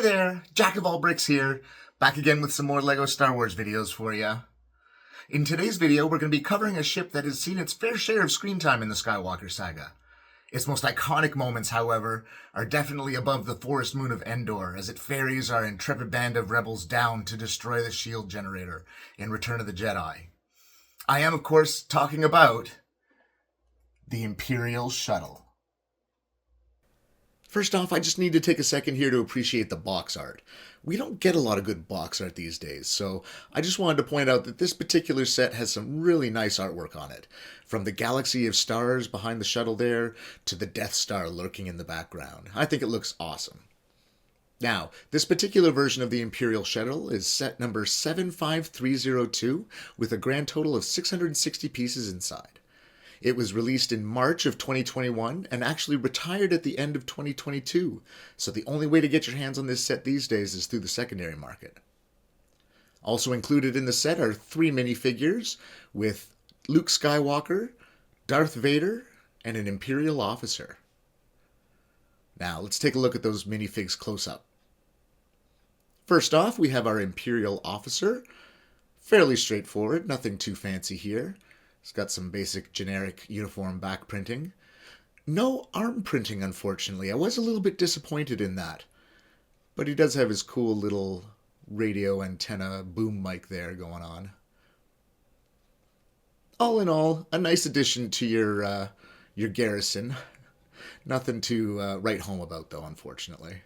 there, Jack of all bricks here, back again with some more LEGO Star Wars videos for you. In today's video, we're going to be covering a ship that has seen its fair share of screen time in the Skywalker saga. Its most iconic moments, however, are definitely above the forest moon of Endor as it ferries our intrepid band of rebels down to destroy the shield generator in Return of the Jedi. I am, of course, talking about the Imperial Shuttle. First off, I just need to take a second here to appreciate the box art. We don't get a lot of good box art these days, so I just wanted to point out that this particular set has some really nice artwork on it. From the galaxy of stars behind the shuttle there, to the Death Star lurking in the background. I think it looks awesome. Now, this particular version of the Imperial Shuttle is set number 75302, with a grand total of 660 pieces inside. It was released in March of 2021 and actually retired at the end of 2022, so the only way to get your hands on this set these days is through the secondary market. Also included in the set are 3 minifigures with Luke Skywalker, Darth Vader, and an Imperial officer. Now, let's take a look at those minifigs close up. First off, we have our Imperial officer. Fairly straightforward, nothing too fancy here. It's got some basic generic uniform back printing. No arm printing, unfortunately. I was a little bit disappointed in that. But he does have his cool little radio antenna boom mic there going on. All in all, a nice addition to your garrison. Nothing to write home about, though, unfortunately.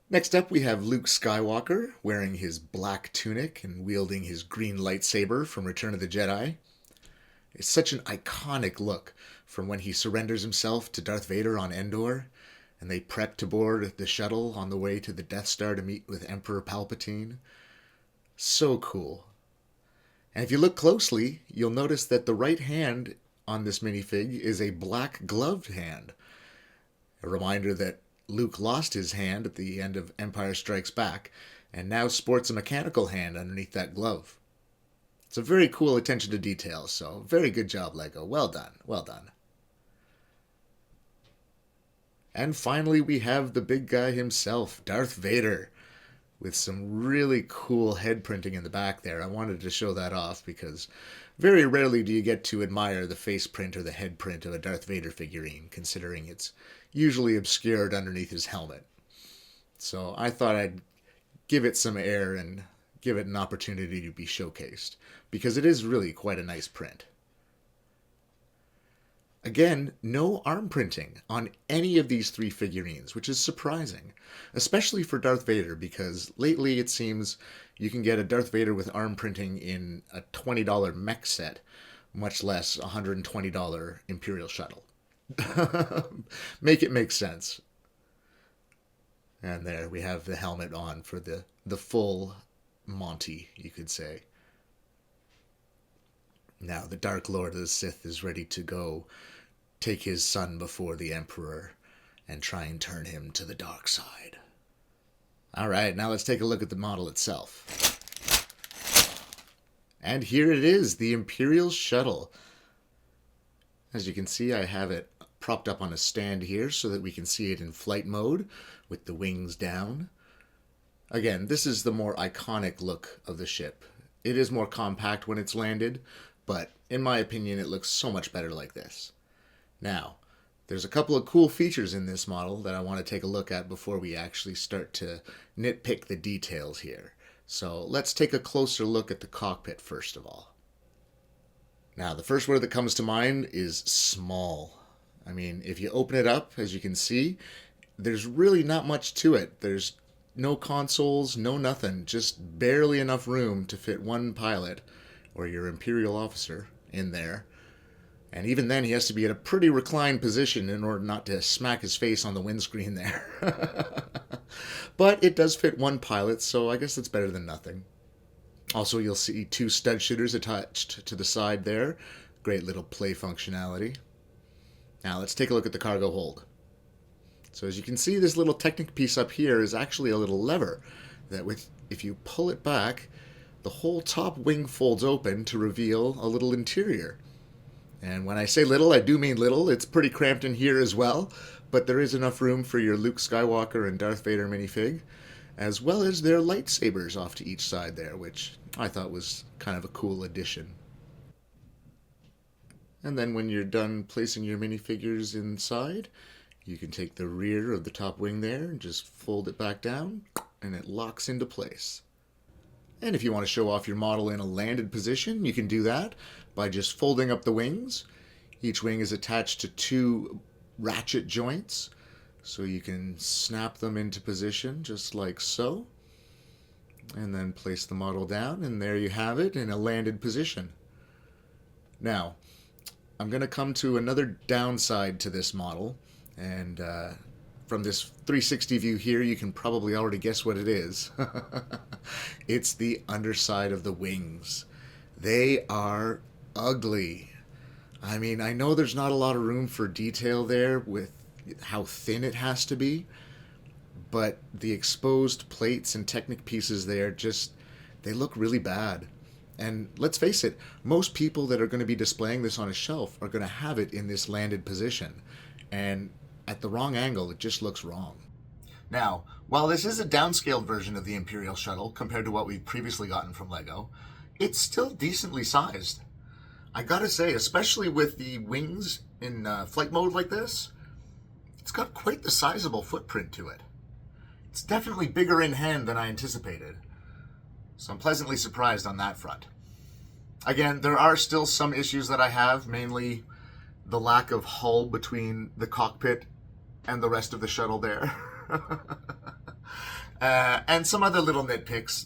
Next up, we have Luke Skywalker, wearing his black tunic and wielding his green lightsaber from Return of the Jedi. It's such an iconic look from when he surrenders himself to Darth Vader on Endor, and they prep to board the shuttle on the way to the Death Star to meet with Emperor Palpatine. So cool. And if you look closely, you'll notice that the right hand on this minifig is a black gloved hand. A reminder that Luke lost his hand at the end of Empire Strikes Back, and now sports a mechanical hand underneath that glove. It's a very cool attention to detail, so very good job, LEGO. Well done, well done. And finally, we have the big guy himself, Darth Vader, with some really cool head printing in the back there. I wanted to show that off because very rarely do you get to admire the face print or the head print of a Darth Vader figurine, considering it's usually obscured underneath his helmet. So I thought I'd give it some air and give it an opportunity to be showcased, because it is really quite a nice print. Again, no arm printing on any of these 3 figurines, which is surprising, especially for Darth Vader, because lately it seems you can get a Darth Vader with arm printing in a $20 mech set, much less a $120 Imperial Shuttle. Make it make sense. And there we have the helmet on for the full Monty, you could say. Now the Dark Lord of the Sith is ready to go take his son before the Emperor and try and turn him to the dark side. Alright, now let's take a look at the model itself. And here it is, the Imperial Shuttle. As you can see, I have it propped up on a stand here so that we can see it in flight mode with the wings down. Again, this is the more iconic look of the ship. It is more compact when it's landed, but in my opinion it looks so much better like this. Now, there's a couple of cool features in this model that I want to take a look at before we actually start to nitpick the details here. So let's take a closer look at the cockpit first of all. Now, the first word that comes to mind is small. I mean, if you open it up, as you can see, there's really not much to it. There's no consoles, no nothing, just barely enough room to fit one pilot, or your Imperial officer, in there. And even then, he has to be at a pretty reclined position in order not to smack his face on the windscreen there. But it does fit one pilot, so I guess that's better than nothing. Also, you'll see 2 stud shooters attached to the side there. Great little play functionality. Now, let's take a look at the cargo hold. So as you can see, this little Technic piece up here is actually a little lever that if you pull it back, the whole top wing folds open to reveal a little interior. And when I say little, I do mean little. It's pretty cramped in here as well, but there is enough room for your Luke Skywalker and Darth Vader minifig, as well as their lightsabers off to each side there, which I thought was kind of a cool addition. And then when you're done placing your minifigures inside, you can take the rear of the top wing there and just fold it back down, and it locks into place. And if you want to show off your model in a landed position, you can do that by just folding up the wings. Each wing is attached to 2 ratchet joints, so you can snap them into position just like so. And then place the model down, and there you have it in a landed position. Now, I'm going to come to another downside to this model, and from this 360 view here, you can probably already guess what it is. It's the underside of the wings. They are ugly. I mean, I know there's not a lot of room for detail there with how thin it has to be, but the exposed plates and Technic pieces there they look really bad. And let's face it, most people that are going to be displaying this on a shelf are going to have it in this landed position. And at the wrong angle, it just looks wrong. Now, while this is a downscaled version of the Imperial Shuttle compared to what we've previously gotten from LEGO, it's still decently sized. I gotta say, especially with the wings in flight mode like this, it's got quite the sizable footprint to it. It's definitely bigger in hand than I anticipated, so I'm pleasantly surprised on that front. Again, there are still some issues that I have, mainly the lack of hull between the cockpit and the rest of the shuttle there. And some other little nitpicks.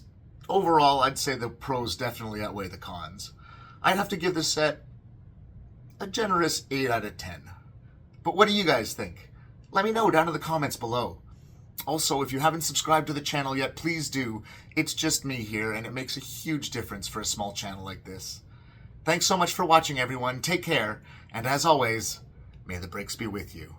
Overall, I'd say the pros definitely outweigh the cons. I'd have to give this set a generous 8 out of 10. But what do you guys think? Let me know down in the comments below. Also, if you haven't subscribed to the channel yet, please do. It's just me here, and it makes a huge difference for a small channel like this. Thanks so much for watching, everyone. Take care, and as always, may the brakes be with you.